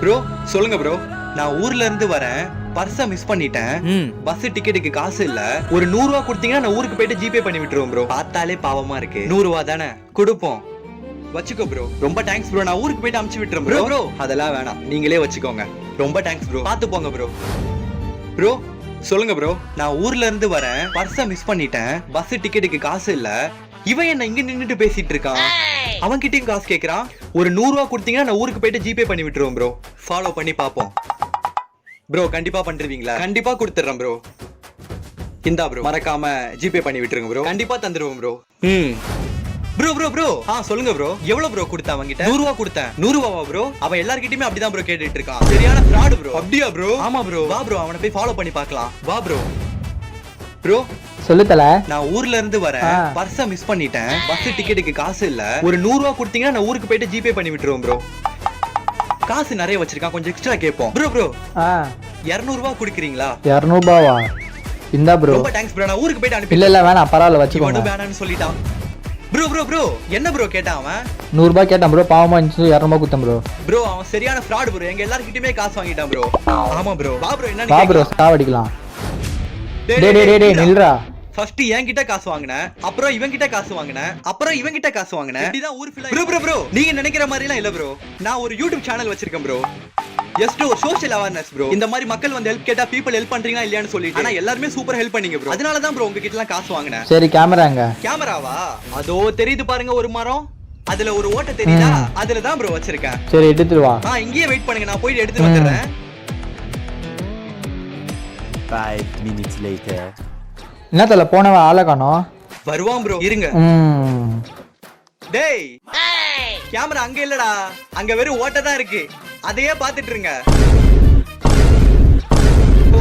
Bro சொல்லுங்க bro. நான் ஊர்ல இருந்து வரேன், பர்ஸ மிஸ் பண்ணிட்டேன். பஸ் டிக்கெட்டுக்கு காசு இல்ல. ஒரு 100 ரூபா கொடுத்தீங்கன்னா நான் ஊருக்கு போயிட்டு ஜிபே பண்ணி விட்டுருவோம் ப்ரோ. பார்த்தாலே பாவமா இருக்கு. 100 ரூபா தானே கொடுப்போம். வச்சுக்கோ ப்ரோ. ரொம்ப தேங்க்ஸ் ப்ரோ. நான் ஊருக்கு போயிட்டு அனுப்பிச்சு விட்டுறேன் ப்ரோ. ப்ரோ அதெல்லாம் வேணாம், நீங்களே வச்சுக்கோங்க. ரொம்ப தேங்க்ஸ் ப்ரோ. பாத்து போங்க ப்ரோ. ப்ரோ சொல்லுங்க ப்ரோ. நான் ஊர்ல இருந்து வரேன், பர்ஸ மிஸ் பண்ணிட்டேன். பஸ் டிக்கெட்டுக்கு காசு இல்ல. இவன் என்ன இங்க நின்னுட்டு பேசிட்டு இருக்கான்? அவன் கிட்டயும் காசு கேக்குறான். ஒரு 100 ரூபா கொடுத்தீங்கன்னா நான் ஊருக்கு போயிட்டு ஜிபே பண்ணி விட்டுருவோம் ப்ரோ. ஃபாலோ பண்ணி பாப்போம் ப்ரோ. கண்டிப்பா பண்றீங்களா? கண்டிப்பா கொடுத்துறேன் ப்ரோ. இந்தா ப்ரோ, மறக்காம ஜிபே பண்ணி விட்டுருங்க ப்ரோ. கண்டிப்பா தந்துருவோம் ப்ரோ. ப்ரோ ப்ரோ ப்ரோ சொல்லுங்க ப்ரோ. எவ்வளவு ப்ரோ கொடுத்த அவங்கிட்ட? 100 ரூபா கொடுத்தேன். 100 ரூபாவா ப்ரோ? அவன் எல்லார்கிட்டயுமே அப்படிதான் ப்ரோ கேட்டுட்டு இருக்கான். சரியான ஃப்ராட் ப்ரோ. அப்படியா ப்ரோ? ஆமா ப்ரோ. வா ப்ரோ, அவனை போய் ஃபாலோ பண்ணி பார்க்கலாம். வா ப்ரோ. ப்ரோ சொல்லுதல. நான் ஊர்ல இருந்து வரேன், பர்ஸ மிஸ் பண்ணிட்டேன். பஸ் டிக்கெட்டுக்கு காசு இல்ல. ஒரு 100 ரூபா கொடுத்தீங்கன்னா நான் ஊருக்கு போயிட்டு ஜிபே பண்ணி விட்டுருவோம் ப்ரோ. காசு நிறைய வச்சிருக்கான், கொஞ்சம் எக்ஸ்ட்ரா கேட்போம். ப்ரோ ப்ரோ 200 ரூபா குடுக்குறீங்களா? 200 ரூபாவா? இந்தா ப்ரோ. ரொம்ப தேங்க்ஸ் ப்ரோ. நான் ஊருக்கு போயிட்டு அனுப்பி. இல்ல வேணாம், பரவாயில்ல வச்சுக்கோங்க. இவனும் வேணாம்னு சொல்லிட்டான். ப்ரோ ப்ரோ ப்ரோ என்ன ப்ரோ கேட்டான் அவன்? 100 ரூபாய் கேட்டான் ப்ரோ. பாவமா இருந்துச்சு, 200 ரூபாய் கொடுத்தேன் ப்ரோ. ப்ரோ அவன் சரியான ஃப்ராட் ப்ரோ. எங்க எல்லார்கிட்டயுமே காசு வாங்கிட்டான் ப்ரோ. ஆமா ப்ரோ. வா ப்ரோ. என்ன வா ப்ரோ, சாவடிக்கலாம். டேய் நில்றா. ஃபர்ஸ்ட் என்கிட்ட காசு வாங்குனேன், அப்புறம் இவன் கிட்ட காசு வாங்குனேன், அப்புறம் இவன் கிட்ட காசு வாங்குனேன். இப்படிதான் ஊர் ஃபுல்லா. ப்ரோ ப்ரோ ப்ரோ நீங்க நினைக்கிற மாதிரி எல்லாம் இல்ல ப்ரோ. நான் ஒரு யூடியூப் சேனல் வச்சிருக்கேன் ப்ரோ. ஜஸ்ட் ஒரு சோஷியல் அவேர்னஸ் ப்ரோ. இந்த மாதிரி மக்கள் வந்து ஹெல்ப் கேட்டா பீப்பிள் ஹெல்ப் பண்றீங்களா இல்லையான்னு சொல்லிட்டு. ஆனா எல்லாருமே சூப்பர் ஹெல்ப் பண்ணீங்க ப்ரோ. அதனால தான் ப்ரோ உங்ககிட்ட எல்லாம் காசு வாங்குனேன். சரி கேமராங்க. கேமராவா? அதோ தெரியுது பாருங்க ஒரு மரம். அதுல ஒரு ஓட்டை தெரியுதா? அதுல தான் ப்ரோ வச்சிருக்கேன். சரி எடுத்துட்டு வா. இங்கேயே வெயிட் பண்ணுங்க, நான் போய் எடுத்துட்டு வந்துடுறேன். 5 minutes later. என்ன தல போனவ ஆளை காணோம்? வருவான் ப்ரோ, இருங்க. டேய் கேமரா அங்க இல்லடா, அங்க வெறும் ஓட்டை தான் இருக்கு. அதையே பாத்துட்டு இருங்க.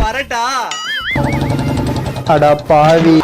வரட்டா? அட பாவி.